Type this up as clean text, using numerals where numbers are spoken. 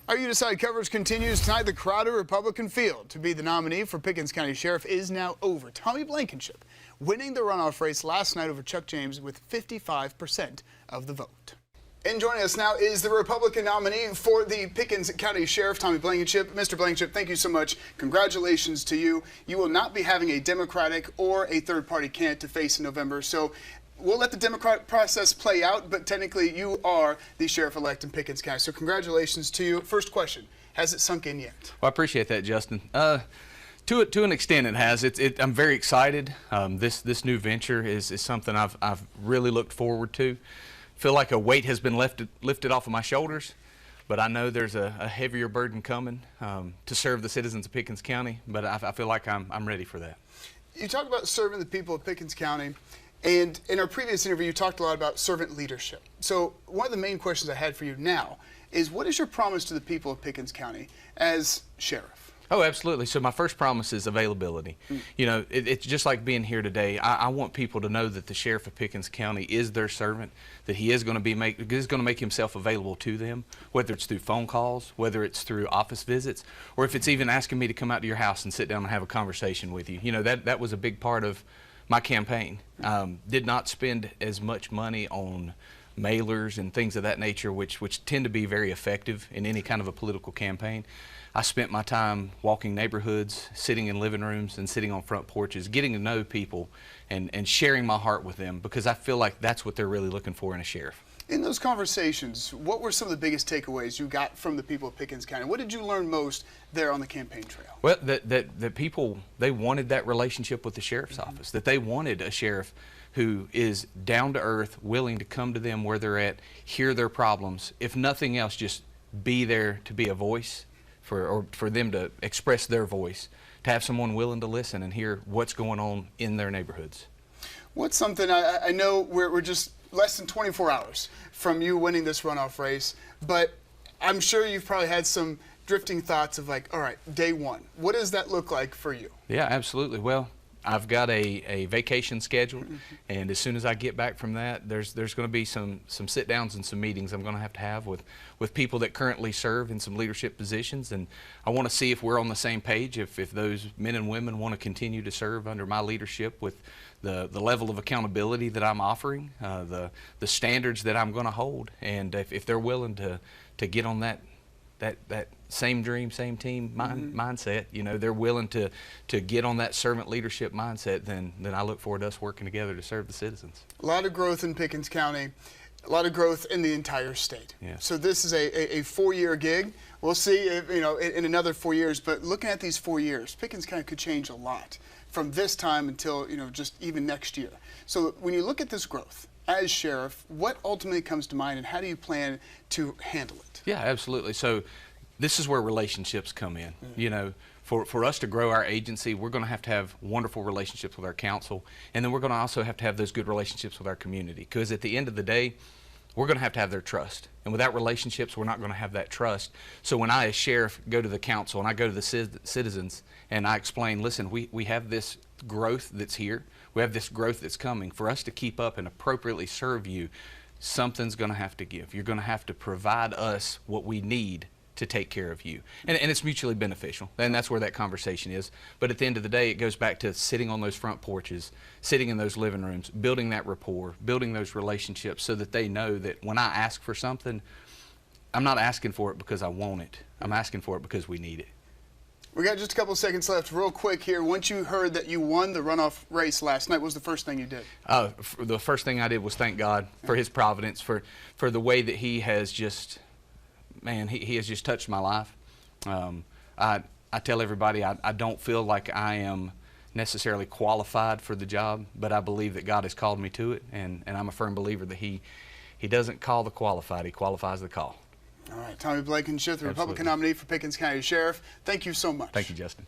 Our You Decide coverage continues tonight. The crowded Republican field to be the nominee for Pickens County Sheriff is now over. Tommy Blankenship winning the runoff race last night over Chuck James with 55% of the vote. And joining us now is the Republican nominee for the Pickens County Sheriff, Tommy Blankenship. Mr. Blankenship, thank you so much. Congratulations to you. You will not be having a Democratic or a third-party candidate to face in November, so we'll let the Democratic process play out, but technically you are the sheriff-elect in Pickens County. So congratulations to you. First question, has it sunk in yet? Well, I appreciate that, Justin. To an extent, it has. I'm very excited. This new venture is something I've really looked forward to. Feel like a weight has been lifted off of my shoulders, but I know there's a heavier burden coming to serve the citizens of Pickens County. But I feel like I'm ready for that. You talk about serving the people of Pickens County. And in our previous interview, you talked a lot about servant leadership. So one of the main questions I had for you now is, what is your promise to the people of Pickens County as sheriff? Oh, absolutely. So my first promise is availability. You know, it's just like being here today. I want people to know that the sheriff of Pickens County is their servant, that he is going to make himself available to them, whether it's through phone calls, whether it's through office visits, or if it's even asking me to come out to your house and sit down and have a conversation with you. You know, that was a big part of my campaign. Did not spend as much money on mailers and things of that nature, which tend to be very effective in any kind of a political campaign. I spent my time walking neighborhoods, sitting in living rooms and sitting on front porches, getting to know people and sharing my heart with them, because I feel like that's what they're really looking for in a sheriff. In those conversations, what were some of the biggest takeaways you got from the people of Pickens County? What did you learn most there on the campaign trail? Well, that people, they wanted that relationship with the sheriff's office, that they wanted a sheriff who is down to earth, willing to come to them where they're at, hear their problems, if nothing else, just be there to be a voice for them to express their voice, to have someone willing to listen and hear what's going on in their neighborhoods. What's something, I know we're just less than 24 hours from you winning this runoff race, but I'm sure you've probably had some drifting thoughts of like, all right, day one, what does that look like for you? Yeah, absolutely. Well, I've got a vacation scheduled, and as soon as I get back from that, there's going to be some sit downs and some meetings I'm going to have with people that currently serve in some leadership positions, and I want to see if we're on the same page, if those men and women want to continue to serve under my leadership with the level of accountability that I'm offering, the standards that I'm going to hold, and if they're willing to get on that same dream, same team mindset, you know, they're willing to get on that servant leadership mindset, then I look forward to us working together to serve the citizens. A lot of growth in Pickens County, a lot of growth in the entire state. Yeah. So this is a 4-year gig. We'll see if, you know, in another 4 years, but looking at these 4 years, Pickens County could change a lot from this time until, you know, just even next year. So when you look at this growth as sheriff, what ultimately comes to mind and how do you plan to handle it? Yeah, absolutely. So this is where relationships come in. You know, for us to grow our agency, we're going to have wonderful relationships with our council, and then we're going to also have those good relationships with our community, because at the end of the day, we're going to have their trust. And without relationships, we're not going to have that trust. So when I, as sheriff, go to the council and I go to the citizens and I explain, listen, we have this growth that's here. We have this growth that's coming. For us to keep up and appropriately serve you, something's going to have to give. You're going to have to provide us what we need to take care of you. And it's mutually beneficial, and that's where that conversation is. But at the end of the day, it goes back to sitting on those front porches, sitting in those living rooms, building that rapport, building those relationships so that they know that when I ask for something, I'm not asking for it because I want it. I'm asking for it because we need it. We got just a couple of seconds left. Real quick here, once you heard that you won the runoff race last night, what was the first thing you did? The first thing I did was thank God for His providence, for the way that He has just, man, he has just touched my life. I tell everybody I don't feel like I am necessarily qualified for the job, but I believe that God has called me to it, and I'm a firm believer that He doesn't call the qualified, He qualifies the call. All right, Tommy Blankenship, the Republican nominee for Pickens County Sheriff. Thank you so much. Thank you, Justin.